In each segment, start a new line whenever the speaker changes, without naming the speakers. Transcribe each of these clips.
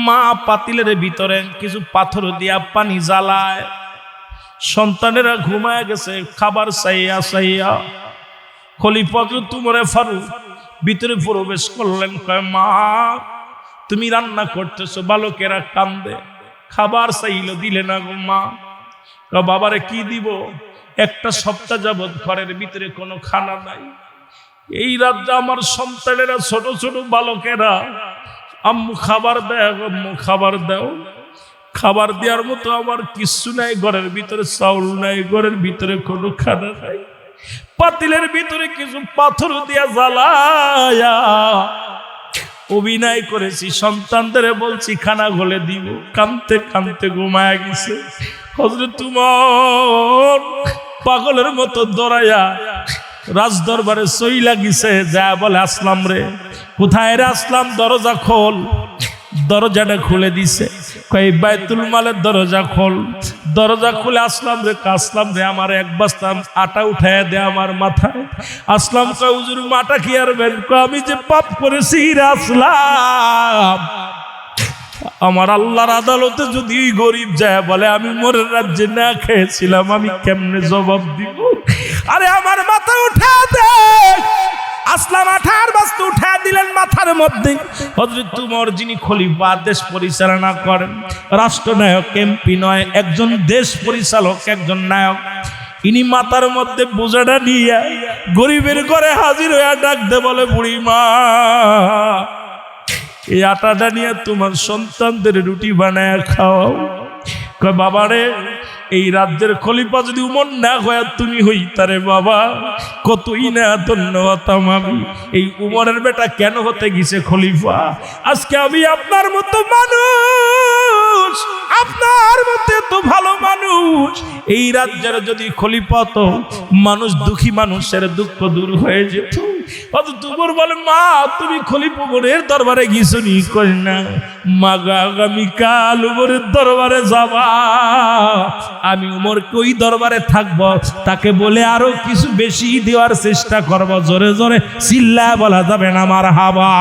মা পাতিলের ভিতরে কিছু পাথর দিয়া পানি জ্বালায়, সন্তানেরা ঘুমায় গেছে খাবার চাইয়া চাইয়া। খলিফা উমরে ফারুক ভিতরে প্রবেশ করলেন, কয় মা তুমি রান্না করতেছো, বালকেরা কান্দে, খাবার চাইলো দিলে না গো মা। বাবারে কি দিব, একটা সপ্তাহ যাবৎ ঘরের ভিতরে কোনো খানা নাই। এই রাজ্যে আমার সন্তানেরা ছোট ছোট বালকেরা, আম্মু খাবার দেয়, আম্মু খাবার দাও। খাবার দেওয়ার মতো আমার কিছু নাই, ঘরের ভিতরে চাউল নাই, ঘরের ভিতরে কোনো খানা নাই। পাতিলের ভিতরে কিছু পাথর দিয়া জ্বালায়া অভিনয় করেছি, সন্তানদের বলছি খানা গলে দিব, কানতে কানতে ঘুমায় গেছে। হযরত তোমার পাগলের মতো দৌড়াইয়া রাজ দরবারে চইলা গেছে, যা বলে আসলাম রে, কোথায় রে আসলাম, দরজা খোল। দরজাটা খুলে দিছে, কই বাইতুল মালের দরজা খোল। দরজা খুলে আসলাম রে, আসলাম রে আমার এক বস্তা আটা উঠায় দে আমার মাথায়। আসলাম কয় হুজুর মাটা কি আর বেন, আমি যে পাপ করেছি রে আসলাম, আমার আল্লাহর আদালতে যদি গরিব যায় বলে আমি মোরের রাজ্যে না খেয়েছিলাম, আমি কেমনে জবাব দিব? আরে আমার মাথা উঠা দে। আসলাম আঠার বস্তু উঠা দিলেন মাথার মধ্যে। হযরত উমর যিনি খলিফা, দেশ পরিচালনা করেন, রাষ্ট্রনায়ক এমপি নয়, একজন দেশ পরিচালক, একজন নায়ক, ইনি মাথার মধ্যে বোঝাটা নিয়ে গরিবের ঘরে হাজির হয়ে ডাক দে বলে, বুড়ি মা এই আটাটা নিয়ে তোমার সন্তানদের রুটি বানায় খাওয়াও। কয় বাবারে এই রাজ্যের খলিফা যদি উমর না হয় তুমি হইতারে বাবা, কতই না ধন্য হতাম আমি। এই উমরের বেটা কেন হতে গেছে খলিফা? আজকে আমি আপনার মতো মানুষ, আপনার মতো এত ভালো মানুষ এই রাজ্যের যদি খলিফা তো মানুষ, দুঃখী মানুষের দুঃখ দূর হয়ে যেত। অথচ উমর বলে, মা তুমি খলিফা উমরের দরবারে গেছো নি? কই না মা, আগামীকাল উমরের দরবারে যাবা, আমি উমরকে ওই দরবারে থাকব, তাকে বলে আরো কিছু বেশি দেওয়ার চেষ্টা করব। জোরে জোরে চিল্লা বলা যাবে না মারহাবা।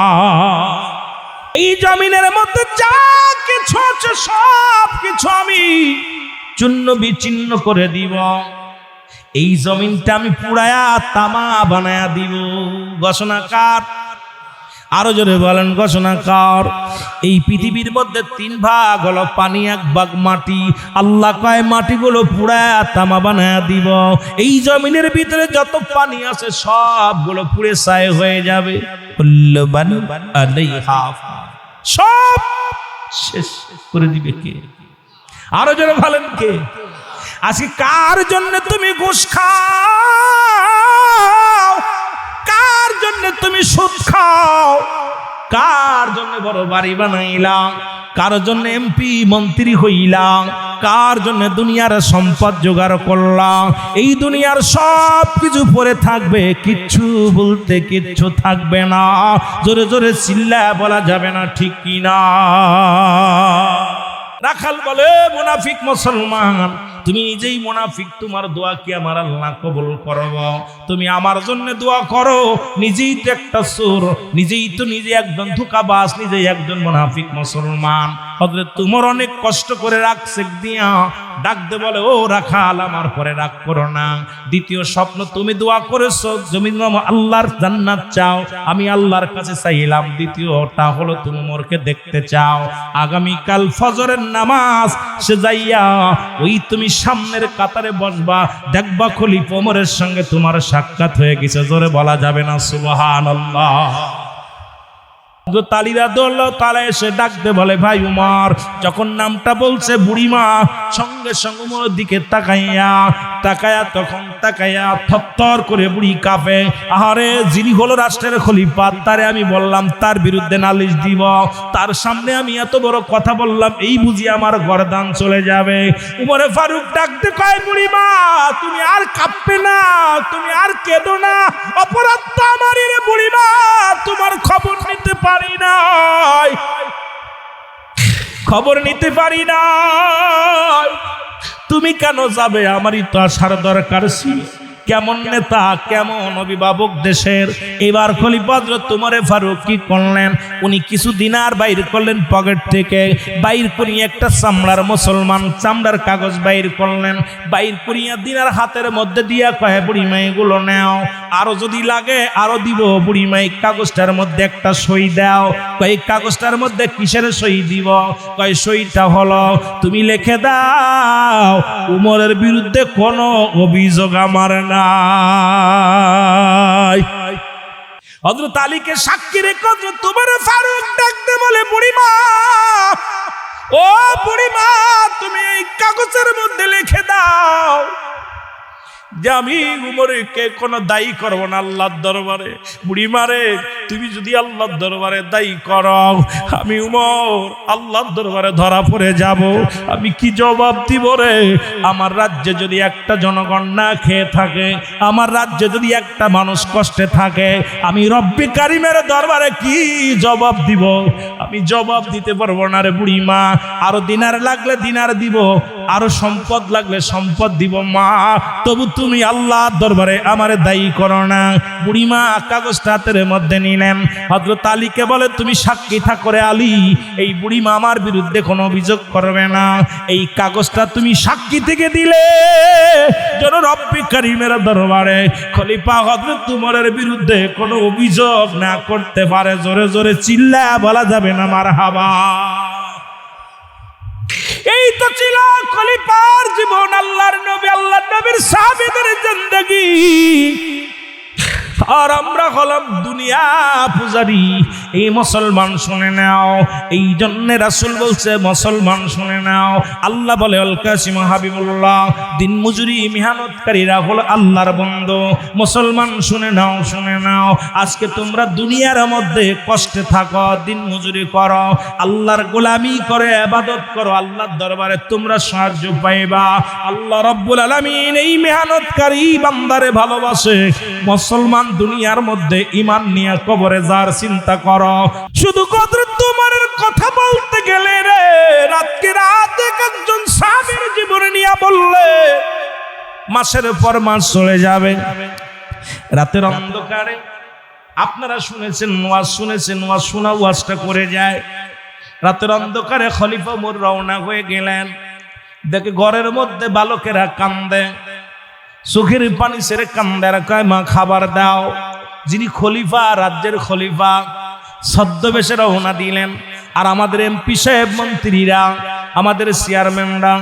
এই জমিনের মধ্যে যা কিছু আছে সব কিছু আমি চূর্ণ বিচ্ছিন্ন করে দিব, এই জমিনটা আমি পুরায়া তামা বানায়া দিব। ঘোষণা কার? আরো জোরে বলেন ঘোষণা কার? এই পৃথিবীর মধ্যে 3 ভাগ হলো পানি, 1 ভাগ মাটি। আল্লাহ কয় মাটিগুলো পুরায়া তামা বানায়া দিব, এই জমিনের ভিতরে যত পানি আছে সবগুলো পুড়ে ছাই হয়ে যাবে। সব শেষ করে দিবে কে? আরো জোরে বলেন কে? আজকে কার জন্য তুমি ঘুষ খাও? কার জন্য তুমি সুদ খাও? কার জন্য বড় বাড়ি বানাইলাম? কার জন্য এমপি মন্ত্রী হইলাম? কার জন্য দুনিয়ার সম্পদ জোগাড় করলাম? এই দুনিয়ার সব কিছু পরে থাকবে, কিচ্ছু বলতে কিচ্ছু থাকবে না। জোরে জোরে চিল্লা বলা যাবে না, ঠিক কিনা? রাখাল বলে, মুনাফিক মুসলমান, তুমি নিজেই মুনাফিক, তোমার দোয়া কি আমার আল্লাহ কবুল করব? তুমি আমার জন্য দোয়া করো, নিজেই তো একটা চোর, নিজেই তো নিজে একজন ধোঁকাবাজ, নিজেই একজন মুনাফিক মুসলমান। হযরত উমর অনেক কষ্ট করে রাখছে দিয়া ডাক দে বলে, ও রাখাল আমার পরে রাগ করো না। দ্বিতীয় স্বপ্ন তুমি দোয়া করেছো, জমিন আল্লাহর জান্নাত চাও, আমি আল্লাহর কাছে চাইলাম। দ্বিতীয়টা হলো তুমি উমরকে দেখতে চাও, আগামীকাল ফজরের নামাজ সে যাইয়া ওই তুমি সামনের কাতারে বসবা, দেখবা খলিফা ওমরের সঙ্গে তোমার সাক্ষাৎ হয়ে গেছে। জোরে বলা যাবে না সুবহানাল্লাহ? তালিরা দৌড়ল, তারা এসে ডাকতে বলে, ভাই উমর। যখন নামটা বলছে বুড়িমা সঙ্গে সঙ্গে উমরের দিকে তাকাইয়া তখন তাকাইয়া থরথর করে বুড়ি কাঁপে। আহারে, যিনি হলো রাষ্ট্রের খলিফা, তারে আমি বললাম তার বিরুদ্ধে নালিশ দিব, তার সামনে আমি এত বড় কথা বললাম, এই বুঝি আমার গর্দান চলে যাবে। উমরে ফারুক ডাকতে কয়, বুড়িমা তুমি আর কাঁপবে না, তুমি আর কেঁদো না, অপরাধ তো আমারই রে বুড়িমা, তোমার খবর নিতে পারি নাই, খবর নিতে পারি নাই। তুমি কেন যাবে? আমারই তো আসার দরকার ছিল। কেমন নেতা, কেমন অভিভাবক দেশের। এবার খলিফা হযরত উমর ফারুক কি করলেন, উনি কিছু দিনার বাইর করলেন পকেট থেকে, বাইর করিয়ে একটা চামড়ার মুসলমান চামড়ার কাগজ বাইর করলেন, বাইর করিয়া দিনার হাতের মধ্যে দিয়া কয় বুড়িমা এগুলো নাও, আরো যদি লাগে আরো দিব, বুড়িমা এই কাগজটার মধ্যে একটা সই দাও। কয় এই কাগজটার মধ্যে কিসের সই দিব? কয় সইটা হলো তুমি লিখে দাও উমরের বিরুদ্ধে কোনো অভিযোগ আমার নাই। হযরত আলীকে সাক্ষী রেখে হযরত উমর ফারুক ডাকতে বলে বুড়িমা, ও বুড়িমা তুমি এই কাগজের মধ্যে লিখে দাও যে আমি উমরকে কোনো দায়ী করব না আল্লাহর দরবারে। বুড়িমারে তুমি যদি আল্লাহর দরবারে দায়ী করো, আমি উমর আল্লাহর দরবারে ধরা পড়ে যাব, আমি কি জবাব দিব রে? আমার রাজ্যে যদি একটা জনগণ না খেয়ে থাকে, আমার রাজ্যে যদি একটা মানুষ কষ্টে থাকে, আমি রব্বি কারিমের দরবারে কি জবাব দিব? আমি জবাব দিতে পারবো না রে বুড়িমা। আরো দিনার লাগলে দিনার দিব, আরো সম্পদ লাগলে সম্পদ দিব মা, তবু তুমি আল্লাহর দরবারে আমারে দায়ী করো না। বুড়িমা কাগজটা হাতের মধ্যে নিলেন, হযরত আলীকে বলে তুমি সাক্ষী থাকো রে আলী, এই বুড়িমা আমার বিরুদ্ধে কোনো অভিযোগ করবে না, এই কাগজটা তুমি সাক্ষী থেকে দিলে যেন রব্বি কারিমের দরবারে খলিফা হযরত উমরের বিরুদ্ধে কোনো অভিযোগ না করতে পারে। জোরে জোরে চিল্লায়া বলা যাবে না মারহাবা। এই তো ছিল খলিফার জীবন, আল্লাহর নবী আল্লাহর নবীর সাহাবীদের জিন্দেগি। আর আমরা হলাম দুনিয়া পূজারি। এই মুসলমান শুনে নাও, এই জন্য রাসূল বলছে মুসলমান শুনে নাও। আল্লাহ বলে আল কাসিম হাবিবুল্লাহ, দিন মজুরি মেহনতকারীরা হলো আল্লাহর বন্ধু। মুসলমান শুনে নাও, শুনে নাও, আজকে তোমরা দুনিয়ার মধ্যে কষ্টে থাকো, দিন মজুরি করো, আল্লাহর গোলামি করে ইবাদত করো, আল্লাহর দরবারে তোমরা সাহায্য পাইবা। আল্লাহ রাব্বুল আলামিন এই মেহনতকারী বান্দারে ভালোবাসে। মুসলমান দুনিয়ার মধ্যে ঈমান নিয়ে কবরে যার চিন্তা করো। শুধু হযরত উমরের কথা বলতে গেলে রে রাতকে রাত একজন সাহাবীর জীবন নিয়ে বললে মাসের পর মাস চলে যাবে। রাতের অন্ধকারে আপনারা শুনেছেন ওয়াজ, শুনেছেন ওয়াজ, শোনা ওয়াজটা করে যায়। রাতের অন্ধকারে খলিফা উমর রওনা হয়ে গেলেন, দেখে ঘরের মধ্যে বালকেরা কান্দে, চোখের পানি ছেড়ে কান্দে, কয় মা খাবার দাও। যিনি খলিফা, রাজ্যের খলিফা, ছদ্মবেশে রওনা দিলেন। আর আমাদের এমপি সাহেব, মন্ত্রীরা, আমাদের চেয়ারম্যানরা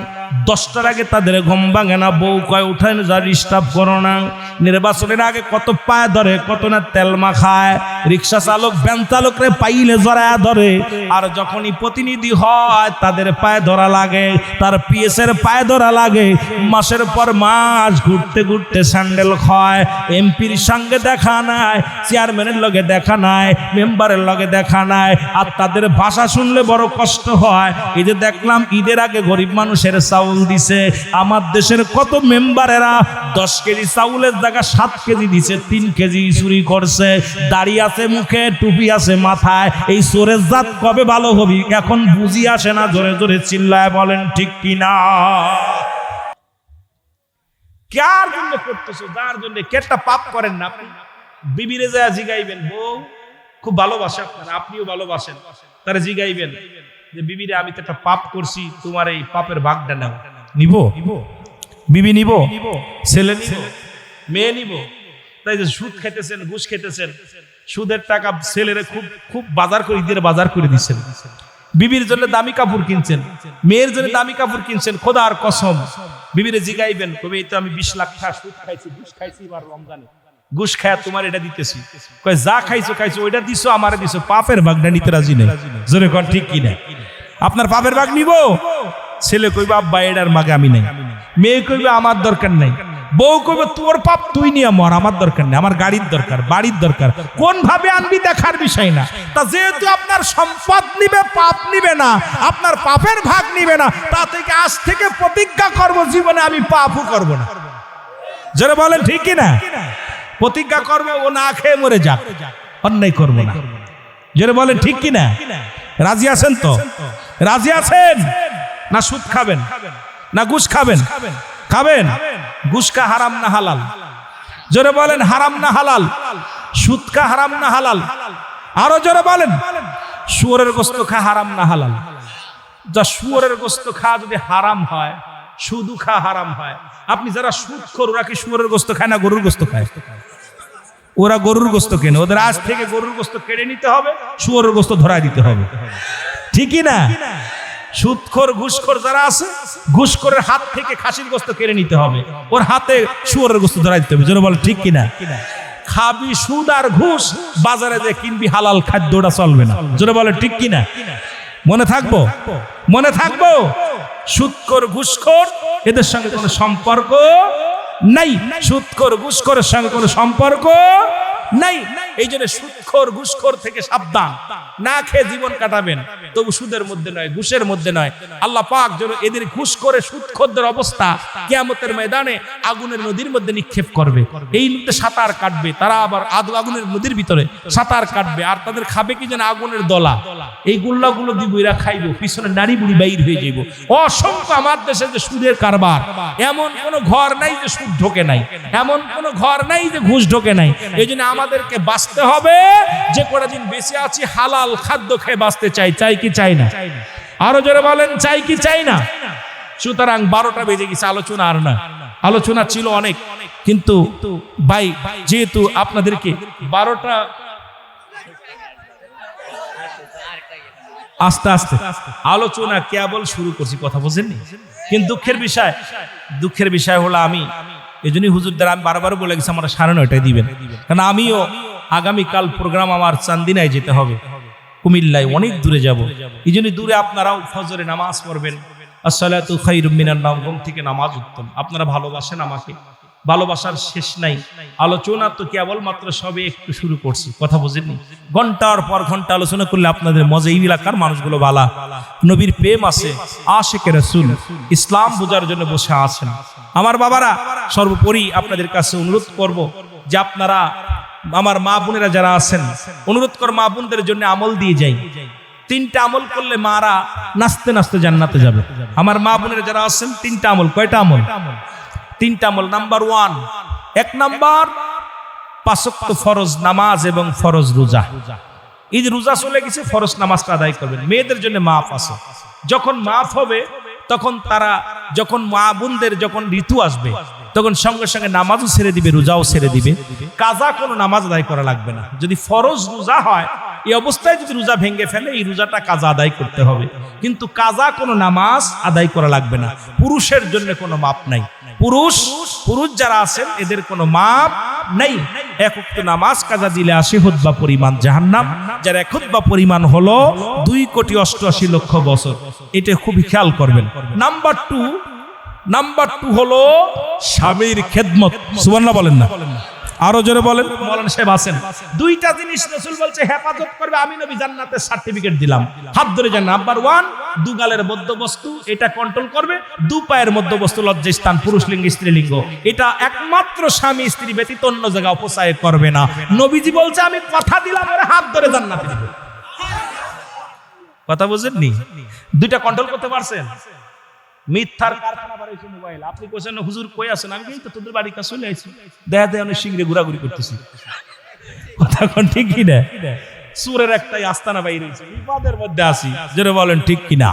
10টার আগে তাদের ঘুম ভাঙে না। বউ কয় উঠায় যা ডিস্টার্ব করো না। নির্বাচনের আগে কত পায়ে ধরে, কত না তেল মাখায়। রিক্সা চালক, ভ্যান চালকরে পাইলে জড়ায় ধরে। আর যখনই প্রতিনিধি হয় তাদের পায়ে ধরা লাগে, তার পিএসের পায়ে ধরা লাগে। মাসের পর মাস ঘুরতে ঘুরতে স্যান্ডেল খায়। এমপির সঙ্গে দেখা নাই, চেয়ারম্যানের লগে দেখা নাই, মেম্বারের লগে দেখা নাই। আর তাদের ভাষা শুনলে বড় কষ্ট হয়। এই যে দেখলাম ঈদের আগে গরিব মানুষের চাউল দিছে। আমার দেশের কত মেম্বারেরা 10 কেজি চাউলের জায়গা 7 কেজি দিছে, 3 কেজি চুরি করছে। দাড়ি আছে মুখে, টুপি আছে মাথায়। এই চোরের জাত কবে ভালো হবি এখন বুঝি আসে না। জোরে জোরে চিল্লায় বলেন ঠিক কিনা? কার জন্য করতেছো? যার জন্য। কেটা পাপ করেন না আপনি? বিবিরে যায় জিগাইবেন, বউ খুব ভালোবাসে আপনারা, আপনিও ভালোবাসেন, তারা জিগাইবেন যে বিবিরে আমি তো একটা পাপ করছি, তোমার এই পাপের ভাগটা নাও। নিব? বিবি নিব? ছেলে নিব? মেয়ে নিব? তাই যে সুদ খেতেছেন, ঘুষ খেতেছেন, সুদের টাকা ছেলেরে খুব খুব বাজার করে, ঈদের বাজার করে দিচ্ছেন। বিবির জন্য দামি কাপড় কিনছেন, মেয়ের জন্য দামি কাপড় কিনছেন। খোদার কসম বিবিরে জিগাইবেন, কবে এই তো আমি 20 লাখ টাকা সুদ খাইছি, ঘুষ খাইছি, এবার রমজানে ঘুষ খায় তোমার এটা দিতেছি। কয় যা খাইছো খাইছো, ওইটা দিছো আমারে দিছো, পাপের ভাগটা নিতে রাজি নেই। জোরে কোন ঠিক কিনা? আপনার পাপের ভাগ নিব? ছেলে কইবে আব্বা এটার মাগে আমি নাই। মেয়ে কইবে আমার দরকার নাই। বউ কইবে তোর পাপ তুই নিয়ে মর, আমার দরকার নেই, আমার গাড়ির দরকার, বাড়ির দরকার। কোন ভাবে আনবি দেখার বিষয় না। তা যেহেতু আপনার সম্পদ নিবে, পাপ নিবে না, আপনার পাপের ভাগ নিবে না, তা থেকে আজ থেকে প্রতিজ্ঞা করব জীবনে আমি পাপও করব না। যারা বলেন ঠিক কিনা? প্রতিজ্ঞা করবে ও না খেয়ে মরে যাক, অন্যায় করব না। যারা বলেন ঠিক কিনা? রাজি আছেন তো? রাজি আছেন না? সুদ খাবেন না ঘুষ খাবেন? খাবেন। ঘুষ খা হারাম না হালাল? জোরে বলেন হারাম না হালাল? সুদ খা হারাম না হালাল? আরো জোরে বলেন। শুয়োরের গোশত খা হারাম না হালাল? যা শুয়োরের গোশত খা যদি হারাম হয়, সুদু খা হারাম হয়। আপনি যারা সুদখোর, ওরা কি শুয়োরের গোশত খায় না গরুর গোশত খায়? ওরা গরুর গোশত কেনে। ওদের আজ থেকে গরুর গোশত কেড়ে নিতে হবে, শুয়োরের গোশত ধরায় দিতে হবে, ঠিকই না? সুদখোর ঘুষখোর যারা আছে, ঘুষখোরের হাত থেকে খাসির গোশত কেড়ে নিতে হবে, ওর হাতে শুয়োরের গোশত ধরায় দিতে হবে। জোরে বলে ঠিক কিনা? খাবি সুদ আর ঘুষ, বাজারে যে কিনবি হালাল খাদ্যটা চলবে না। জোরে বলে ঠিক কিনা? মনে থাকবো, মনে থাকবো। সুদখোর ঘুষখোর এদের সঙ্গে কোনো সম্পর্ক নাই। সুদখোর ঘুষখোরের সঙ্গে কোনো সম্পর্ক নাই। এই জন্য সুদখোর ঘুষখোর থেকে সাবধান। না খেয়ে জীবন কাটাবেন, তবু সুদের মধ্যে নয়, ঘুষের মধ্যে নয়। আল্লাহ পাক যেন এদের ঘুষখোরে সুদখোরদের অবস্থা কিয়ামতের ময়দানে আগুনের নদীর মধ্যে নিক্ষেপ করবে। এই নদীতে সাঁতার কাটবে তারা, আবার আগুনের নদীর ভিতরে সাঁতার কাটবে। আর তাদের খাবে কি যেন আগুনের দলা। এই গুল্লাগুলো দিব, এরা খাইব, পিছনে নারী বুড়ি বাইর হয়ে যাইব। অসংখ্য আমার দেশে যে সুদের কারবার, এমন কোন ঘর নাই যে সুদ ঢোকে নাই, এমন কোন ঘর নাই যে ঘুষ ঢোকে নাই। এই জন্য আমাদেরকে বাঁচতে হবে। যে কটা দিন বেঁচে আছি হালাল খাদ্য খেয়ে বাঁচতে চাই। চাই কি চাই না? আরো জোরে বলেন, চাই কি চাই না? সুতরাং 12টা বেজে গেছে, আলোচনা আর না। আলোচনা ছিল অনেক, কিন্তু ভাই যেহেতু আপনাদেরকে 12টা আস্তে আস্তে আলোচনা কেবল শুরু করছি, কথা বুঝেননি? কিন্তু দুঃখের বিষয় হলো আমি এই জন্যই হুজুর দ্বারা আমি বারবার বলে গেছি আমরা 9:30 দিবেন, কারণ আমিও আগামীকাল প্রোগ্রাম আমার চান্দিনায় যেতে হবে, কুমিল্লায় অনেক দূরে যাব। এই জন্য দূরে আপনারাও ফজরে নামাজ পড়বেন। আসসালাতু খায়রুম মিনান নাওম, ঘুম থেকে নামাজ উত্তম। আপনারা ভালোবাসেন আমাকে, ভালোবাসার শেষ নাই। আলোচনা তো কেবলমাত্র সবে একটু শুরু করছি, কথা বুঝেননি? ঘন্টার পর ঘন্টা আলোচনা করলে আপনাদের মজা। এই এলাকার মানুষগুলো ভালা, নবীর প্রেম আছে, আশিকে রাসূল, ইসলাম বোঝার জন্য বসে আছেন। আমার বাবারা, সর্বোপরি আপনাদের কাছে অনুরোধ করব যে আপনারা আমার মা বোনেরা যারা আছেন, অনুরোধ কর মা বোনদের জন্য আমল দিয়ে যাই। 3টা আমল করলে মারা নাচতে নাচতে জান্নাতে যাবে। আমার মা বোনেরা যারা আছেন 3টা আমল। কয়টা আমল? 3টা আমল। নাম্বার 1, 1 নাম্বার 5 ওয়াক্ত ফরজ নামাজ এবং ফরজ রোজা। এই যে রোজা চলে গেছে, ফরজ নামাজটা আদায় করবেন। মেয়েদের জন্য মাফ আছে, যখন মাফ হবে তখন তারা, যখন মা বোনদের যখন ঋতু আসবে তখন সঙ্গে সঙ্গে নামাজও ছেড়ে দিবে, রোজাও ছেড়ে দিবে। কাজা কোনো নামাজ আদায় করা লাগবে না। যদি ফরজ রোজা হয়, এই অবস্থায় যদি রোজা ভেঙে ফেলে, এই রোজাটা কাজা আদায় করতে হবে, কিন্তু কাজা কোনো নামাজ আদায় করা লাগবে না। পুরুষের জন্য কোনো মাপ নাই। পুরুষ যারা আছেন এদের কোনো মাপ নাই। 1 ওয়াক্ত নামাজ কাজা দিলে 80 হুতবা পরিমাণ জাহান্নাম, যার 1 হুতবা পরিমাণ হলো 2,88,00,000 বছর। এটা খুবই খেয়াল করবেন। নাম্বার 2 হলো স্বামীর খেদমত। সুবহানাল্লাহ বলেন না? আরো জোরে বলেন। মাওলানা সাহেব আছেন। 2টা জিনিস রাসূল বলছে হেফাজত করবে, আমি নবী জান্নাতের সার্টিফিকেট দিলাম। হাত ধরে যান। নাম্বার 1, 2 গালের মধ্যবস্তু, এটা কন্ট্রোল করবে। 2 পায়ের মধ্যবস্তু, লজ্জাস্থান, পুরুষ লিঙ্গ স্ত্রীলিঙ্গ, এটা একমাত্র স্বামী স্ত্রী ব্যতীত অন্য জায়গায় অপচয় করবে না। নবীজি বলছে আমি কথা দিলাম, ওরে হাত ধরে জান্নাতে দিব। কথা বুঝেননি? 2টা কন্ট্রোল করতে পারছেন? মিথ্যার কারখানা বাড়াইছে মোবাইল। আপনি কোছেন হুজুর কই আছেন? আমি তো তোদের বাড়ি কাছে চলে আইছি, দেখা দেয় অনেক সিংড়ে ঘোরাঘুরি করতেছি। কথা কোন ঠিক কিনা? সুরের একটাই আস্তানা বাইরে হয়েছে, বিপদের মধ্যে আছি। জোরে বলেন ঠিক কিনা?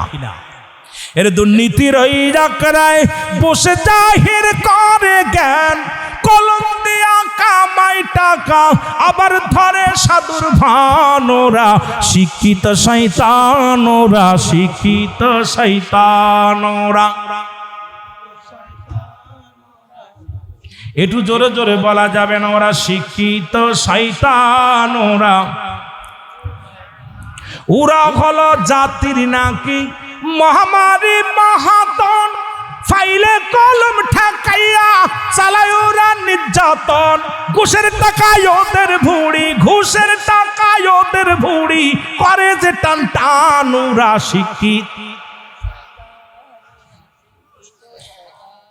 এর দুর্নীতির ওই রাকরায় বসে জাহির করে জ্ঞান, কলম দিয়া কামাই টাকা, আবার ধরে সাধুর ভানোরা। শিক্ষিত শয়তানোরা, শিক্ষিত শয়তানোরা। একটু জোরে জোরে বলা যাবে না? ওরা শিক্ষিত শয়তানোরা। ওরা হলো জাতির নাকি মহামারী মহাতন, ফাইলে কলম ঠেকাইয়া চালায় ওরা নির্যাতন। ঘুষের টাকায় ওদের ভুঁড়ি, ঘুষের টাকায় ওদের ভুঁড়ি, করে যে টান টান। ওরা শিক্ষিত,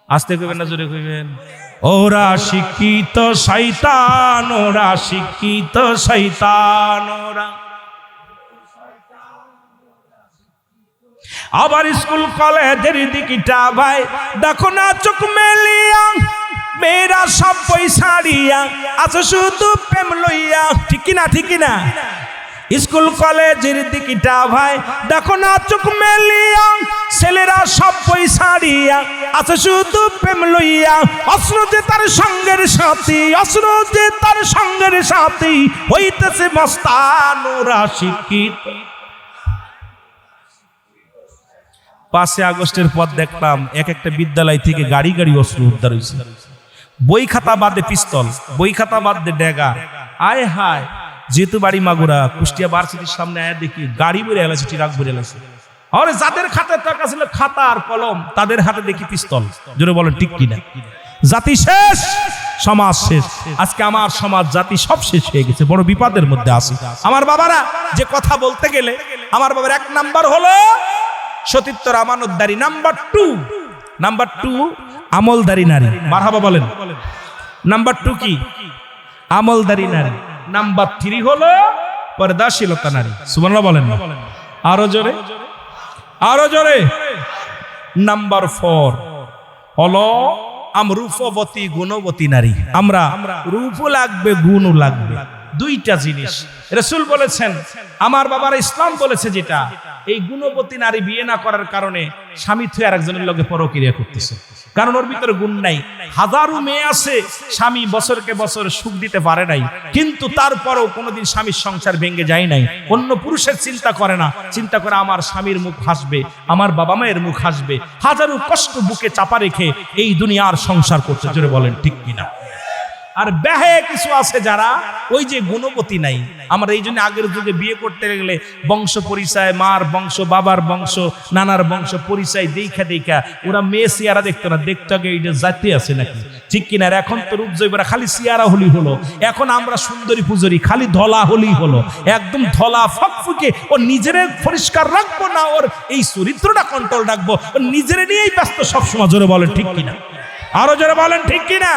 আস্তে কইবেন না জোরে কইবেন? ওরা শিক্ষিত শয়তান, ওরা শিক্ষিত শয়তান। ওরা আবার স্কুল কলেজের দিকটা ভাই দেখো না চোখ মেলিয়া, মেয়েরা সব পয়সা দিয়া আছে শুধু প্রেম লইয়া, ঠিক কিনা ঠিক কিনা? স্কুল কলেজের দিকটা ভাই দেখো না চোখ মেলিয়া, ছেলেরা সব পয়সা দিয়া আছে শুধু প্রেম লইয়া। অস্ত্র যে তার সঙ্গের সাথী, অস্ত্র যে তার সঙ্গের সাথী, হইতেছে মস্তানুরা শিক্ষিত। 5 আগস্টের পর দেখলাম এক একটা বিদ্যালয় থেকে গাড়ি গাড়ি অস্ত্র উদ্ধার হয়েছে। বই খাতা বাদে পিস্তল, বই খাতা বাদে ডেগা। আয় হায়, যেহেতু বাড়ি মাগুরা, কুষ্টিয়া ভার্সিটির সামনে আয়া দেখি গাড়ি বেড়ে এলাছে, ট্রাক বেড়ে এলাছে। আর যাদের খাতে টাকা ছিল খাতা আর কলম, তাদের হাতে দেখি পিস্তল। জোরে বলেন ঠিক কিনা? জাতি শেষ, সমাজ শেষ। আজকে আমার সমাজ জাতি সব শেষ হয়ে গেছে, বড় বিপদের মধ্যে আছি। আমার বাবারা যে কথা বলতে গেলে, আমার বাবার 1 নাম্বার হলো সতীত্বর আমানতদারি। নাম্বার 2 আমলদারি নারী। মারহাবা বলেন। নাম্বার 2 কি? আমলদারি নারী। নাম্বার 3 হলো পর্দাশীলতা নারী। সুবহানাল্লাহ বলেন না? আরো জোরে, আরো জোরে। নাম্বার 4 হলো আমরূপবতী গুণবতী নারী। আমরা রূপও লাগবে, গুণও লাগবে, দুইটা জিনিস রাসূল বলেছেন। আমার বাবার ইসলাম বলেছে যেটা, এই গুণবতী নারী বিয়ে না করার কারণে স্বামী থুয়ে আরেকজনের লগে পরক্রিয়া করতেছে, কারণ ওর ভিতরে গুণ নাই। হাজারো মেয়ে আছে, স্বামী বছরকে বছর সুখ দিতে পারে নাই, কিন্তু তারপরেও কোনোদিন স্বামীর সংসার ভেঙে যায় নাই। অন্য পুরুষের চিন্তা করে না, চিন্তা করে আমার স্বামীর মুখ হাসবে, আমার বাবা মায়ের মুখ হাসবে। হাজারো কষ্ট বুকে চাপা রেখে এই দুনিয়ার সংসার করতে। জোরে বলেন ঠিক কিনা? আর বেহে কিছু আছে যারা ওই যে গুণবতী নাই। আমরা এই জন্য আগের যুগে বিয়ে করতে গেলে বংশ পরিচয়, মার বংশ, বাবার বংশ, নানার বংশ পরিচয় দেখা দেখা ওরা মেয়ে সিয়ারা দেখতো না, দেখতো আগে এইটা জাতি আছে নাকি, ঠিক কিনা? এখন তো রূপ জৈবরা খালি সিয়ারা হলি হলো। এখন আমরা সুন্দরী পুজোরি, খালি ধলা হলি হলো, একদম ধলা ফকফুকে। ও নিজেরে পরিষ্কার রাখবো না, ওর এই চরিত্রটা কন্ট্রোল রাখবো, ও নিজেরে নিয়েই ব্যস্ত সবসময়। জোরে বলেন ঠিক কিনা? আরো জোরে বলেন ঠিক কিনা?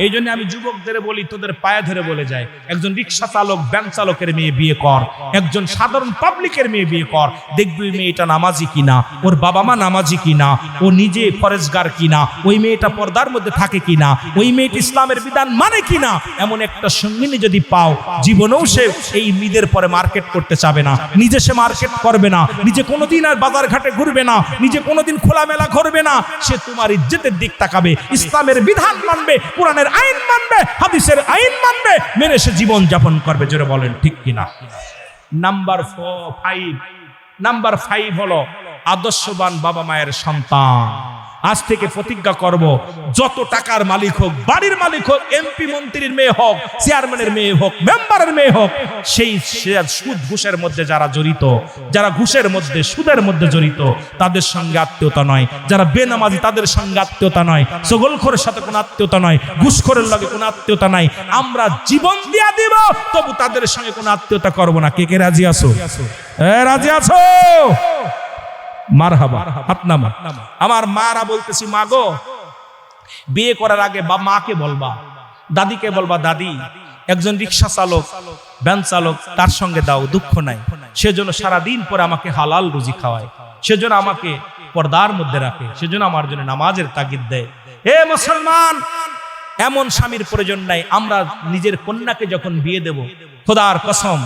এই জন্য আমি যুবকদের বলি, তোদের পায়ে ধরে বলে যায়, একজন রিক্সা চালক, ভ্যান চালকের মেয়ে বিয়ে কর, একজন সাধারণ পাবলিকের মেয়ে বিয়ে কর। দেখবি মেয়েটা নামাজি কিনা, ওর বাবা মা নামাজি কিনা, ও নিজে ফরেজগার কিনা, ওই মেয়েটা পর্দার মধ্যে থাকে কিনা, ওই মেয়েটা ইসলামের বিধান মানে কিনা। এমন একটা সঙ্গিনী যদি পাও, জীবনেও সে এই ঈদের পরে মার্কেট করতে চাবে না, নিজে সে মার্কেট করবে না, নিজে কোনোদিন আর বাজার ঘাটে ঘুরবে না, নিজে কোনোদিন খোলামেলা ঘুরবে না। সে তোমার ইজ্জতের দিক তাকাবে, ইসলামের বিধান মানবে, কোরআনের আইন মানবে, হাদিসের আইন মানবে, মেনে সে জীবন যাপন করবে। জোরে বলেন ঠিক কিনা? নাম্বার 5 হলো আদর্শবান বাবা মায়ের সন্তান। আজ থেকে প্রতিজ্ঞা করব, যত টাকার মালিক হোক, বাড়ির মালিক হোক, এমপি মন্ত্রীর মেয়ে হোক, চেয়ারম্যানের মেয়ে হোক, মেম্বারের মেয়ে হোক, সেই সুদ ঘুষের মধ্যে যারা জড়িত, যারা ঘুষের মধ্যে, সুদের মধ্যে জড়িত, তাদের সঙ্গে আত্মীয়তা নয়। যারা বেনামাজি, তাদের সঙ্গে আত্মীয়তা নয়। চগলখোরের সাথে কোনো আত্মীয়তা নয়, ঘুষখোরের লগে কোনো আত্মীয়তা নাই। আমরা জীবন দিয়া দিব, তবু তাদের সঙ্গে কোনো আত্মীয়তা করব না। কে কে রাজি আছো? রাজি আছো? মারহাবা, হাত নামা। আমার মারা বলতেছি, মা গো, বিয়ে করার আগে মাকে বলবা, দাদিকে বলবা, দাদি একজন রিক্সা চালক, ভ্যান চালক, তার সঙ্গে দাও, দুঃখ নাই। সেজন্য সারাদিন পরে আমাকে হালাল রুজি খাওয়ায়, সেজন্য আমাকে পর্দার মধ্যে রাখে, সেজন্য আমার জন্য নামাজের তাগিদ দেয়। হে মুসলমান, এমন স্বামীর প্রয়োজন নাই। আমরা নিজের কন্যাকে যখন বিয়ে দেব, খোদার কসম,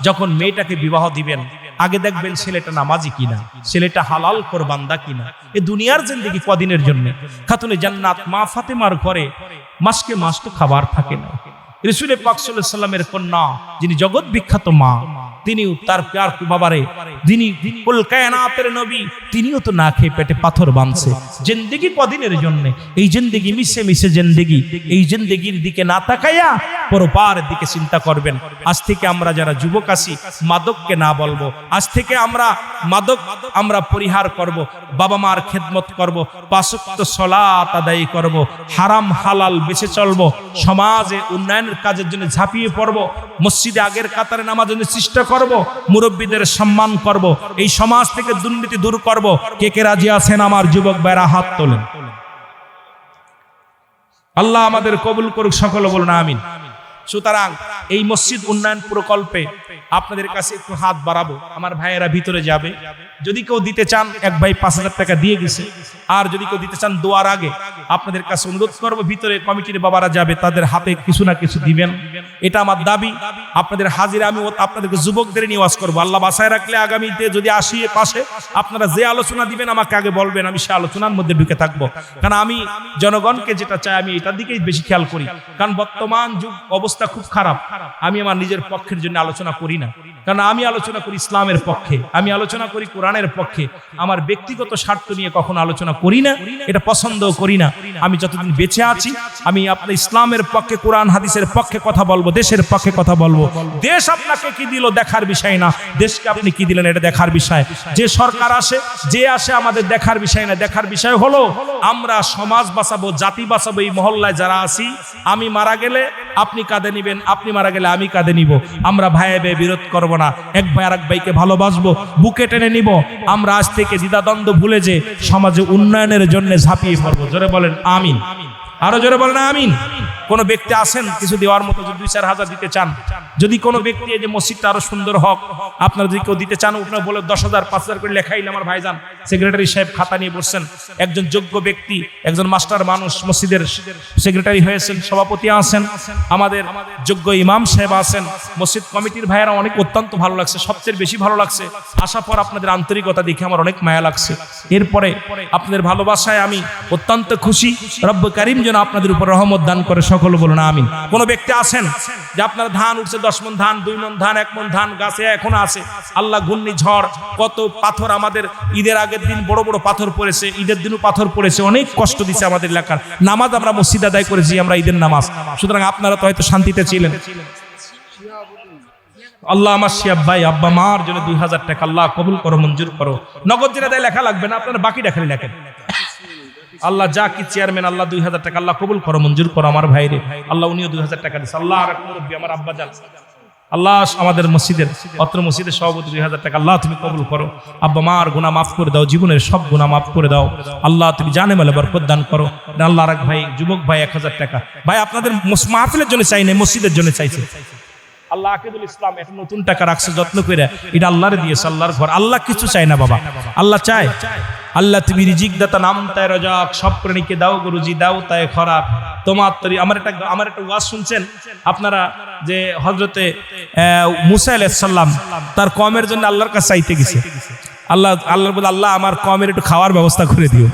যখন মেয়েটাকে বিবাহ দিবেন, আগে দেখবেন ছেলেটা নামাজি কিনা, ছেলেটা হালাল কোরবান্দা কিনা। এ দুনিয়ার জিন্দেগি কদিনের জন্য। খাতুনে জান্নাত মা ফাতেমার ঘরে মাসকে মাস তো খাবার থাকে না। রাসূল পাক সাল্লাল্লাহু আলাইহি ওয়াসাল্লামের কন্যা, যিনি জগৎ বিখ্যাত মা, তিনিও তার প্যার বাবারে, যিনি কুল কায়নাতের নবী, তিনিও তো না খেয়ে পেটে পাথর বাঁধছে। জিন্দেগি কদিনের জন্য। এই জিন্দেগি মিশে মিশে জিন্দেগি, এই জিন্দেগির দিকে না তাকাইয়া পরপারের দিকে চিন্তা করবেন। আজ থেকে আমরা যারা যুবক আছি, মাদককে না বলবো। আজ থেকে আমরা মাদক আমরা পরিহার করব, বাবা মার খেদমত করব, 5 ওয়াক্ত সালাত আদায় করব, হারাম হালাল বেঁচে চলবো, সমাজে উন্নয়নের কাজের জন্য ঝাঁপিয়ে পড়ব, মসজিদে আগের কাতারে নামাজের জন্য চেষ্টা করব, মুরব্বীদের সম্মান করব, এই সমাজ থেকে দুর্নীতি দূর করব। কে কে রাজি আছেন আমার যুবক ভাইরা? হাত তোলেন। আল্লাহ আমাদের কবুল করুক, সকলে বলুন আমিন। সুতরাং এই মসজিদ উন্নয়ন প্রকল্পে আপনাদের কাছে একটু হাত বাড়াবো। আমার ভাইয়েরা ভিতরে যাবে, যদি কেউ দিতে চান, এক ভাই 5,000 টাকা দিয়ে গেছে, আর যদি কেউ দিতে চান দোয়ার আগে আপনাদের কাছে অনুরোধ করব, ভিতরে কমিটির বাবারা যাবে, তাদের হাতে কিছু না কিছু দিবেন, এটা আমার দাবি। আপনাদের হাজিরা আমি আপনাদেরকে যুবকদের নিয়ে ওয়াজ করবো, আল্লাহ বাসায় রাখলে আগামীতে যদি আসি পাশে, আপনারা যে আলোচনা দিবেন আমাকে আগে বলবেন, আমি সে আলোচনার মধ্যে ঢুকে থাকবো। কারণ আমি জনগণকে যেটা চাই আমি এটার দিকেই বেশি খেয়াল করি, কারণ বর্তমান যুগ অবস্থা খুব খারাপ। আমি আমার নিজের পক্ষের জন্য আলোচনা করি না, কারণ আমি আলোচনা করি ইসলামের পক্ষে, আমি আলোচনা করি কোরআনের পক্ষে। আমার ব্যক্তিগত স্বার্থ নিয়ে কখনো আলোচনা করি না, এটা পছন্দ করি না। আমি যতদিন বেঁচে আছি আমি আপনার ইসলামের পক্ষে, কোরআন হাদিসের পক্ষে কথা বলবো, দেশের পক্ষে কথা বলবো। দেশ আপনাকে কি দিল দেখার বিষয় না, দেশকে আপনি কি দিলেন এটা দেখার বিষয়। যে সরকার আসে যে আসে আমাদের দেখার বিষয় না, দেখার বিষয় হলো আমরা সমাজ বাঁচাবো, জাতি বাঁচাবো। এই মহল্লায় যারা আছি, আমি মারা গেলে আপনি কাঁধে নিবেন, আপনি মারা গেলে আমি কাঁধে নিব। আমরা ভাইয়ে ভাইয়ে বিরোধ করবো না, এক ভাই আর এক ভাইকে ভালোবাসবো, বুকে টেনে নিব। আমরা আজ থেকে দ্বিধাদ্বন্দ্ব ভুলে যে সমাজে উন্নয়নের জন্য ঝাঁপিয়ে পড়বো। জোরে বলেন আমিন, আরো জোরে বলেন আমিন। কোন ব্যক্তি আছেন কিছু দেওয়ার মতো, যদি 2-4 হাজার দিতে চান, যদি কোনো ব্যক্তি এই যে মসজিদটা আরো সুন্দর হোক, আপনারা যদি কেউ দিতে চান, আপনারা বলে 10,000 5,000 করে লেখাইলে আমার ভাইজান সেক্রেটারি সাহেব খাতা নিয়ে বসছেন। একজন যোগ্য ব্যক্তি, একজন মাস্টার মানুষ, মসজিদের সেক্রেটারি হয়েছেন, সভাপতি আছেন, আমাদের যোগ্য ইমাম সাহেব আছেন, মসজিদ কমিটির ভাইয়েরা অনেক অত্যন্ত ভালো লাগছে। সবচেয়ে বেশি ভালো লাগছে আসার পর আপনাদের আন্তরিকতা দেখে আমার অনেক মায়া লাগছে। এরপরে আপনাদের ভালোবাসায় আমি অত্যন্ত খুশি। রব্বুল কারীম যেন আপনাদের উপর রহমত দান করে, সকল বলুন আমিন। কোন ব্যক্তি আছেন যে আপনার ধান উঠছে 10 মণ ধান, 2 মণ ধান, 1 মণ ধান গাছে এখন আছে, আল্লাহ ঘূর্ণিঝড় কত পাথর, আমাদের ঈদের আগের দিন বড় বড় পাথর পড়েছে, ঈদের দিনও পাথর পড়েছে, অনেক কষ্ট দিচ্ছে আমাদের এলাকার। নামাজ আমরা মসজিদ আদায় করেছি, আমরা ঈদের নামাজ। সুতরাং আপনারা তো হয়তো শান্তিতে ছিলেন। আল্লাহ আমার শিয়াব ভাই আব্বা মার জন্য 2000 টাকা আল্লাহ কবুল করো, মঞ্জুর করো। নগদ যেটা দেয় লেখা লাগবে না, আপনারা বাকিটা খালি লেখেন। আল্লাহ যা কি চেয়ারম্যান, আল্লাহ 2000 টাকা আল্লাহ কবুল করো, মঞ্জুর করো। আমার ভাইরে আল্লাহ উনিও 2000 টাকা দিচ্ছে। আল্লাহ আর এক মুরব্বী আমার আব্বা জান, আল্লাহ আমাদের মসজিদের অত্র মসজিদের সভাপতি 2000 টাকা আল্লাহ তুমি কবুল করো। আব্বা মার গুনাহ মাফ করে দাও, জীবনের সব গুনাহ মাফ করে দাও। আল্লাহ তুমি জানে মালে বরকত দান করো। আল্লাহ আর এক ভাই যুবক ভাই 1000 টাকা। ভাই আপনাদের মাহফিলের জন্য চাই না, মসজিদের জন্য চাইছে। আল্লাহ আকিদুল ইসলাম একটা নতুন টাকা রাখছে যত্ন করে, এটা আল্লাহরে দিয়েছে, আল্লাহর ঘর। আল্লাহ কিছু চায় না বাবা, আল্লাহ চায় আল্লাহ তুমি রিজিক দাতা, নাম তাই রাজাক, সব প্রাণীকে দাও গুরুজি, দাও তাই খরাক তোমার তরি। আমার একটা ওয়াজ শুনছেন আপনারা, যে হযরতে মুসা আলাইহিস সালাম তার কওমের জন্য আল্লাহর কাছে চাইতে গেছে। আল্লাহ বলে, আল্লাহ আমার কওমের একটু খাওয়ার ব্যবস্থা করে দিও।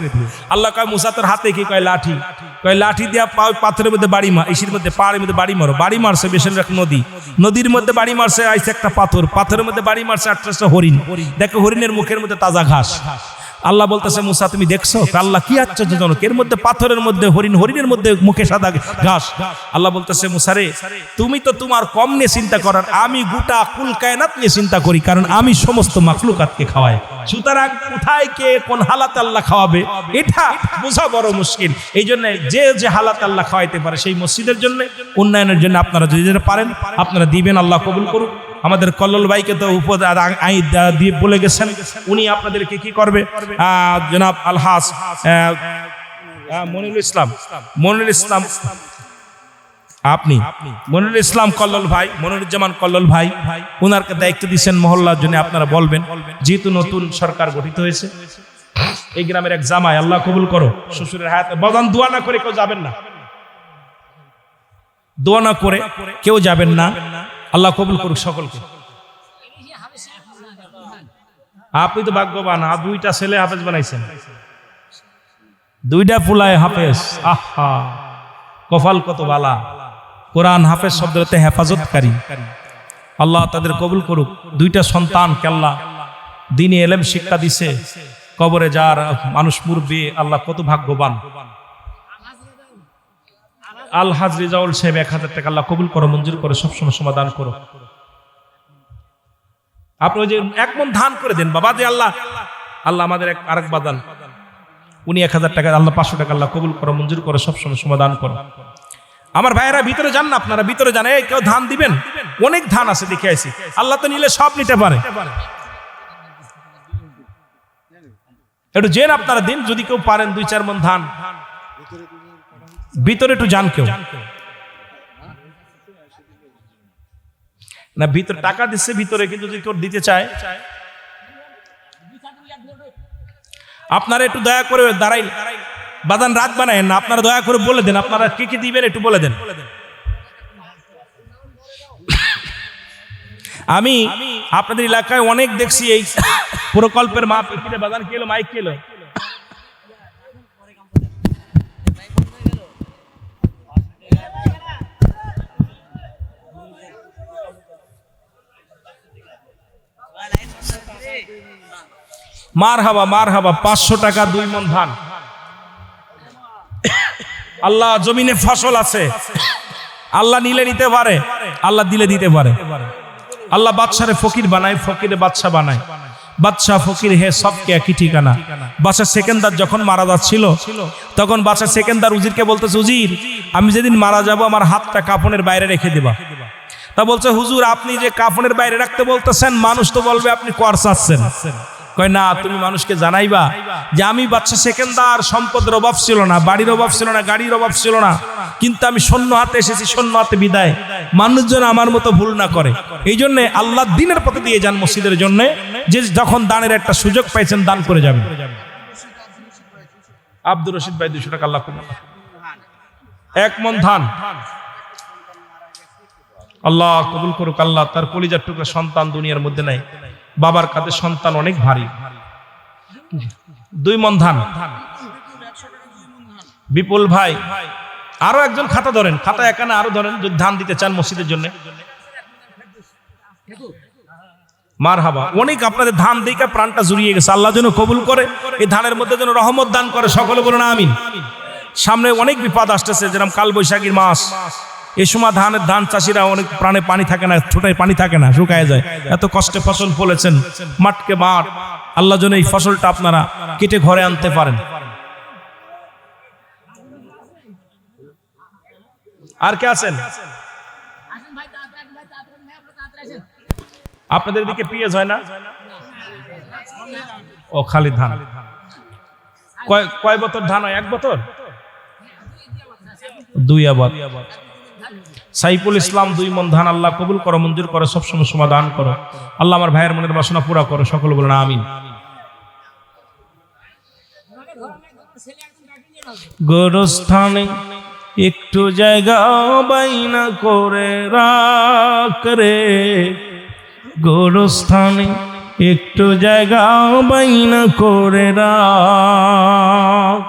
আল্লাহ কয় মুসা তোর হাতে কি? কয় লাঠি। কয় লাঠি দিয়া পাথরের মধ্যে বাড়ি মার, ইসির মধ্যে পাহাড়ের মধ্যে বাড়ি মারো। বাড়ি মারছে বেশন এক নদী, নদীর মধ্যে বাড়ি মারছে আইছে একটা পাথর, পাথরের মধ্যে বাড়ি মারছে 28টা হরিণ। দেখো হরিণের মুখের মধ্যে তাজা ঘাস। আল্লাহ বলতেছে মুসা তুমি দেখছো? আল্লাহ কি আশ্চর্যজনক, এর মধ্যে পাথরের মধ্যে হরিণ, হরিণের মধ্যে মুখে সাদা ঘাস। আল্লাহ বলতেছে মুসা রে, তুমি তো তোমার কম নিয়ে চিন্তা করার, আমি গোটা কুল কায়নাত নিয়ে চিন্তা করি, কারণ আমি সমস্ত মাখলুকাতকে খাওয়াই। সুতরাং কোথায় কে কোন হালাত আল্লাহ খাওয়াবে এটা বোঝা বড় মুশকিল। এই জন্য যে হালাত আল্লাহ খাওয়াইতে পারে সেই মসজিদের জন্য, উন্নয়নের জন্য আপনারা যদি যেটা পারেন আপনারা দিবেন, আল্লাহ কবুল করুন। আমাদের কল্লোল ভাইকে তো দিয়ে বলে গেছেন, উনি আপনাদেরকে কি করবে। জনাব আলহাস মনিরুল ইসলাম আপনি মনিরুল ইসলাম কল্লোল ভাই, মনিরুজ্জামান কল্লোল ভাই, ওনারকে দায়িত্ব দিচ্ছেন মহল্লার জন্য। আপনারা বলবেন, যেহেতু নতুন সরকার গঠিত হয়েছে, এই গ্রামের এক জামাই, আল্লাহ কবুল করো, শ্বশুরের হায়াতে বদান, দোয়া না করে কেউ যাবেন না, দোয়া না করে কেউ যাবেন না। আল্লাহ কবুল করুক সকলকে। আপনি তো ভাগ্যবান, 2টা ছেলে হাফেজ বানাইছেন, 2টা ফুলায় হাফেজ। আহা কপাল কত বালা। কোরআন হাফেজ শব্দতে হেফাজতকারী। আল্লাহ তাদের কবুল করুক। 2টা সন্তানকে আল্লাহ দ্বীনি ইলম শিক্ষা দিছে। কবরে যার মানুষ মুরব্বি, আল্লাহ কত ভাগ্যবান। আলহাজ রিজাউল সাহেব 1000 টাকা আল্লাহ কবুল করো, মঞ্জুর করো, সবসময় সমাধান করো। আপনি যে 1 মণ ধান করে দেন বাবা, যে আল্লাহ আমাদের আরেক বাদান, উনি 1000 টাকা, আল্লাহ 500 টাকা আল্লাহ কবুল করো, মঞ্জুর করো, সবসময় সমাধান করো। আমার ভাইয়েরা ভিতরে যান না, আপনারা ভিতরে যান। এই কেউ ধান দিবেন? অনেক ধান আছে দেখে আইছি, আল্লাহ তো নিলে সব নিতে পারে। একটু জেন আপনারা দিন, যদি কেউ পারেন 2-4 মণ ধান। ভিতরে একটু যান কেউ না, ভিতরে টাকা দিচ্ছে ভিতরে, কিন্তু যদি কেউ দিতে চায় আপনারা একটু দয়া করে দাঁড়াই। বাদান রাত বানায় না, আপনারা দয়া করে বলে দেন আপনারা কি কি দিবেন একটু বলে দেন। আমি আপনাদের এলাকায় অনেক দেখছি এই প্রকল্পের মা পিকিরে বাদান কি এলো, মাইক কি এলো, মার হাবা 500 টাকা 2 মণ ধান। আল্লাহ জমিনে ফসল আছে, আল্লাহ নিলে নিতে পারে, আল্লাহ দিলে দিতে পারে। আল্লাহ বাদশারে ফকির বানায়, ফকিরে বাদশা বানায়, বাদশা ফকির হে সবকে একই ঠিকানা। বাদশা সেকেন্দার যখন মারা যাচ্ছিল তখন বাদশা সেকেন্দার উজিরকে বলতেছে, উজির আমি যেদিন মারা যাব আমার হাতটা কাফনের বাইরে রেখে দেবা। তা বলছে, হুজুর আপনি যে কাফনের বাইরে রাখতে বলতেছেন মানুষ তো বলবে আপনি কর চাচ্ছেন। কয় না, তুমি মানুষকে জানাইবা যে আমি বাদশা সেকেন্দার, সম্পদের অভাব ছিল না, বাড়ির অভাব ছিল না, গাড়ির অভাব ছিল না, কিন্তু আমি শূন্য হাতে এসেছি, শূন্য হাতে বিদায়। মানুষজন আমার মতো ভুল না করে, এই জন্য আল্লাহ দিনের পথে দিয়ে যান মসজিদের জন্য, যে যখন দানের একটা সুযোগ পাইছেন দান করে যাবেন। আব্দুর রশিদ ভাই 200 টাকা আল্লাহ কবুল। 1 মণ ধান আল্লাহ কবুল করুক। আল্লাহ তার কলিজার টুকরা সন্তান দুনিয়ার মধ্যে নাই, বাবার কাছে সন্তান অনেক ভারী। 2 মণ ধান। বিপুল ভাই আরো একজন খাতা ধরেন, খাতা এখানে আরো ধরেন যদি ধান দিতে চান মসজিদের জন্য। মারহাবা, অনেক আপনাদের ধান দেখে প্রাণটা জুড়িয়ে গেছে। আল্লাহ যেন কবুল করে, এই ধানের মধ্যে যেন রহমত দান করে, সকলে বলুন আমিন। সামনে অনেক বিপদ আসতেছে, যেরকম কাল বৈশাখীর মাস, এই সময় ধান চাষিরা অনেক প্রাণে পানি থাকে না, ছোটায় পানি থাকে না, শুকায় যায়। এত কষ্টে ফসল ফলেছেন, মাঠকে মাঠ, আল্লাহ যেন এই ফসলটা আপনারা কেটে ঘরে আনতে পারেন। আর কে আছেন? আপনাদের দিকে পিএস হয় না? ও খালি ধান। কয় বছর ধান হয়? 1 বছর 2 আবাদ। সাইফুল ইসলাম 2 মণ ধান আল্লাহ কবুল করো, মঞ্জুর করো, সবসময় সমাধান করো। আল্লাহ আমার ভাইয়ের মনের বাসনা পুরা করো, সকল বলেন আমিন। গোরস্থানে একটু জায়গা বাইনা করে রাখ রে, গোরস্থানে একটু জায়গা বাইনা করে রাখ,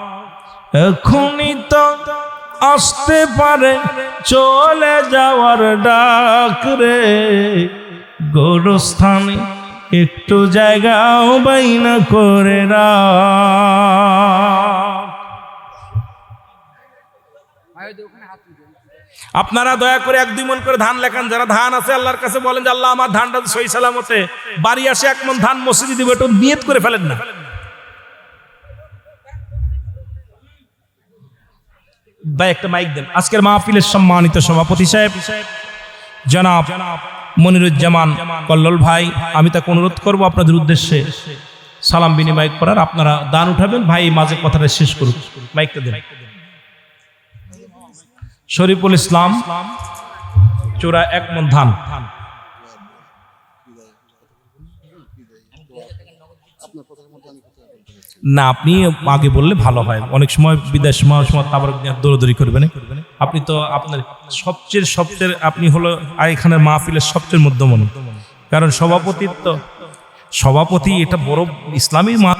এখনই তো আসতে পারে চলে যাওয়ার ডাক রে, গোরস্থানে একটু জায়গা বাইনা করে রাখ। আপনারা দয়া করে 1-2 মণ করে ধান লেখান, যারা ধান আছে আল্লাহর কাছে বলেন যে আল্লাহ আমার ধানটা সহি সালামতে বাড়ি আসে 1 মণ ধান মসজিদে দিব, এটা নিয়ত করে ফেলেন না। ভাই একটা মাইক দেন। আজকের মাহফিলের সম্মানিত সভাপতি সাহেব জনাব মনিরুজ্জামান কল্লোল ভাই, আমি তাকে অনুরোধ করব আপনাদের উদ্দেশ্যে সালাম বিনিময় করার। আপনারা দান উঠাবেন, ভাই মাঝে কথাটা শেষ করুন, মাইকটা দেন। শরীফুল ইসলাম চোরা 1 মণ ধান। না আপনি আগে বললে ভালো হয়, অনেক সময় বিদেশ সময় তারপর দৌড়দৌড়ি করবেন। আপনি তো আপনার সবচেয়ে আপনি হলো এখানের মাহফিলের সবচেয়ে মধ্যমণি, কারণ সভাপতি এটা বড় ইসলামী মা।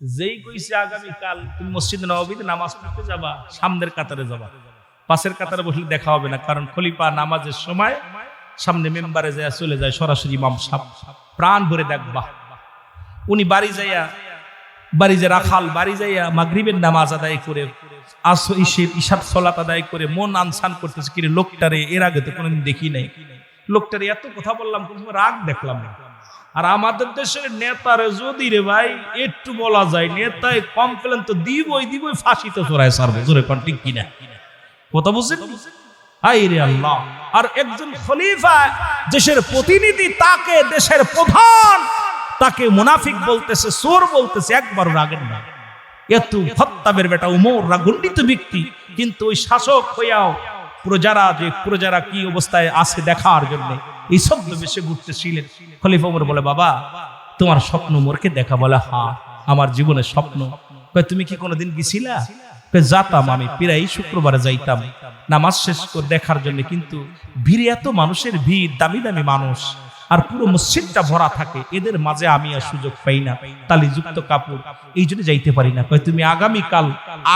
যেই কইছে আগামীকাল তুমি মসজিদে নববীতে নামাজ পড়তে যাবা, সামনের কাতারে যাবা, পাশের কাতারে বসলে দেখা হবে না, কারণ খলিফা নামাজের সময় সামনে মেম্বারে যায় চলে যায় সরাসরি ইমাম সাহেব, প্রাণ ভরে দেখবা। উনি বাড়ি যে রাখাল বাড়ি যাইয়া মাগরিবের নামাজ আদায় করে ইশার সালাত আদায় করে মন আনসান করতেছে, কিরে লোকটারে এর আগে তো কোনোদিন দেখি নাই, লোকটারে এত কথা বললাম কোনো রাগ দেখলাম না। আর আমাদের দেশের নেতারে যদি রে ভাই একটু বলা যায়, নেতায় কমপ্লেন তো দিবই ফাঁসি তো চড়ায় সারবো, জোরে কোন ঠিক কিনা কথা বুঝছেন? আইরে আল্লাহ। আর একজন খলিফা দেশের প্রতিনিধি, তাকে দেশের প্রধান, তাকে মুনাফিক বলতেছে, চোর বলতেছে, একবার রাগেন না। এত খত্তাবের বেটা উমর রাগণ্ডিত ব্যক্তি, কিন্তু ওই শাসক হইয়াও প্রজারা কি অবস্থায় আছে দেখার জন্য এই শব্দ বেশি ঘুরতেছিলেন। খলিফা ওমর বলে, বাবা তোমার স্বপ্ন উমরকে দেখা? বলে, হ্যাঁ আমার জীবনের স্বপ্ন
কয় তুমি কি কোনোদিন গেছিলা? কয় যেতাম, আমি প্রায় শুক্রবারে যাইতাম নামাজ শেষ করে দেখার জন্য, কিন্তু ভিড়ে এত মানুষের ভিড়, দামি দামি মানুষ, আর পুরো মসজিদটা ভরা থাকে, এদের মাঝে আমি আর সুযোগ পাই না, তালিযুক্ত কাপড়, এই জন্য যাইতে পারি না। কয় তুমি আগামীকাল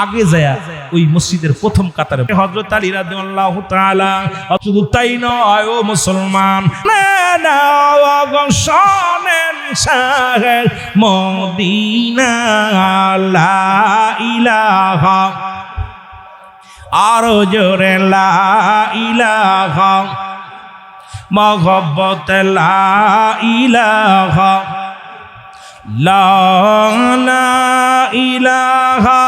আগে যায় ওই মসজিদের প্রথম কাতারে। হযরত আলী রাদিয়াল্লাহু তাআলা শুধু তাই নয় ও মুসলমান, শোনেন শাহে মদিনা লা ইলাহা, আরো জোরে লা ইলাহা, মহব্বত লা ইলাহা, লা ইলাহা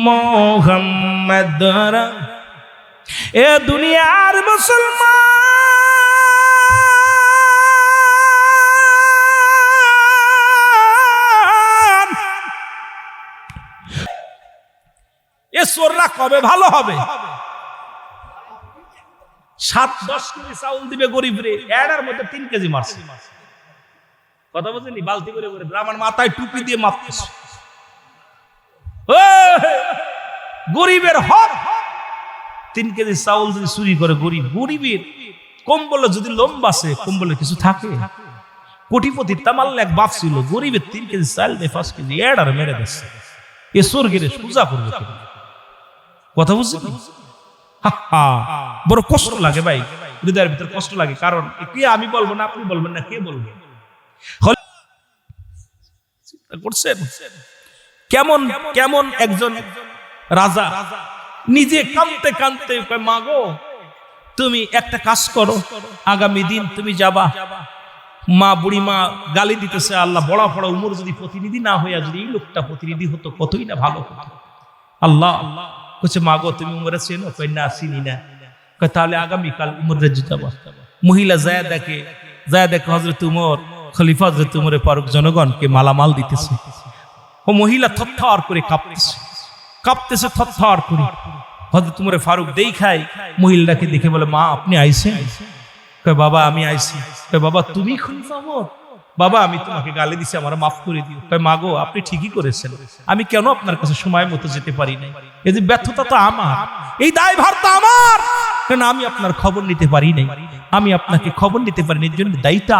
মুহাম্মদ। এ দুনিয়ার মুসলমান, এ সোররা কবে ভালো হবে? 7-10 কেজি চাউল দিবে গরিবরে, এটার মধ্যে 3 কেজি মারছে। কথা বুঝলি? বালতি করে করে ব্রাহ্মণ মাথায় টুপি দিয়ে মারতেছে। গরিবের হক, 3 কেজি চাউল যদি চুরি করে গরিবের কম্বলে যদি লম্বা আছে, কম্বলে কিছু থাকে? কোটিপতি তামাল এক বাপ ছিল, গরিবের 3 কেজি চাল দিয়ে 5 কেজি এটার মেরে দিচ্ছে। এ স্বর্গের পূজা করবে। কথা বুঝলি? বড় কষ্ট লাগে ভাই, হৃদয়ের ভিতরে কষ্ট লাগে। কারণ কে, আমি বলবো না, আপনি বলবেন না, কে বলবে? করছেন কেমন কেমন একজন রাজা নিজে কাঁদতে কাঁদতে কয়, মা গো তুমি একটা কাজ করো, আগামী দিন তুমি যাবা। মা বুড়ি মা গালি দিতেছে, আল্লাহ বড় বড় উমর যদি প্রতিনিধি না হইয়া যদি এই লোকটা প্রতিনিধি হতো কতই না ভালো হতো। আল্লাহ বলছে, মা গো তুমি উমরে চেনো? কই না, চিনি না। কয় তাহলে আগামীকাল উমরে যাবা। মহিলা যায় দেখে হযরত উমর, খলিফা হযরত উমরে ফারুক জনগণকে মালামাল দিতেছে। ও মহিলা থরথর করে কাঁপতেছে থরথর করে। হযরত উমরে ফারুক দেখাই মহিলাকে দেখে বলে, মা আপনি আইছেন? কয় বাবা আমি আইছি। কয় বাবা তুমি খলিফা উমর? বাবা আমি তোমাকে গালি দিছি, আমার মাফ করে দিও। কয় মা গো আপনি ঠিকই করেছেন, আমি কেন আপনার কাছে সময় মতো যেতে পারি নাই? এই যে ব্যর্থতা তো আমার, এই দায়ভার তো আমার, কেন আমি আপনার খবর নিতে পারি নাই, আমি আপনাকে খবর নিতে পারিনি, এর জন্য দায়িত্ব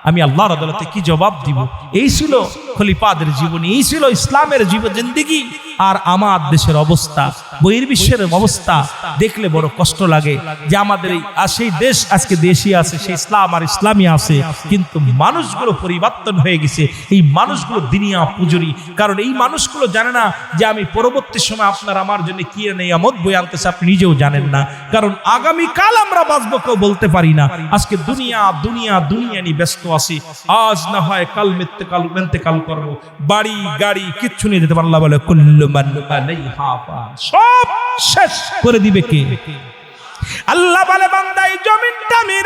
আমি আল্লাহর আদালতে কি জবাব দিব? এই ছিল খলিফাদের জীবনী, এই ছিল ইসলামের জীবন জিন্দেগি। আর আমার দেশের অবস্থা, বহির্বিশ্বের অবস্থা দেখলে বড় কষ্ট লাগে যে আমাদের সেই দেশ আজকে দেশই আছে, সেই ইসলাম আর ইসলামী আছে, কিন্তু মানুষগুলো পরিবর্তন হয়ে গেছে। এই মানুষগুলো দুনিয়া পুজুরি, কারণ এই মানুষগুলো জানে না যে আমি পরবর্তী সময় আপনার আমার জন্য কি নিয়ামত বই আনতেছে, আপনি নিজেও জানেন না। কারণ আগামীকাল আমরা বাঁচবো কেউ বলতে পারি না। আজকে দুনিয়া দুনিয়া দুনিয়া নিয়ে ব্যস্ত আছি, আজ না হয় কাল মেন্তেকাল করবো, বাড়ি গাড়ি কিচ্ছু নিয়ে যেতে পারলাম। আল্লাহ বলে কুল্লু মান আলাইহা ফান, সব শেষ করে দিবে কে? আল্লাহ বলে বান্দা এই জমিনটা আমি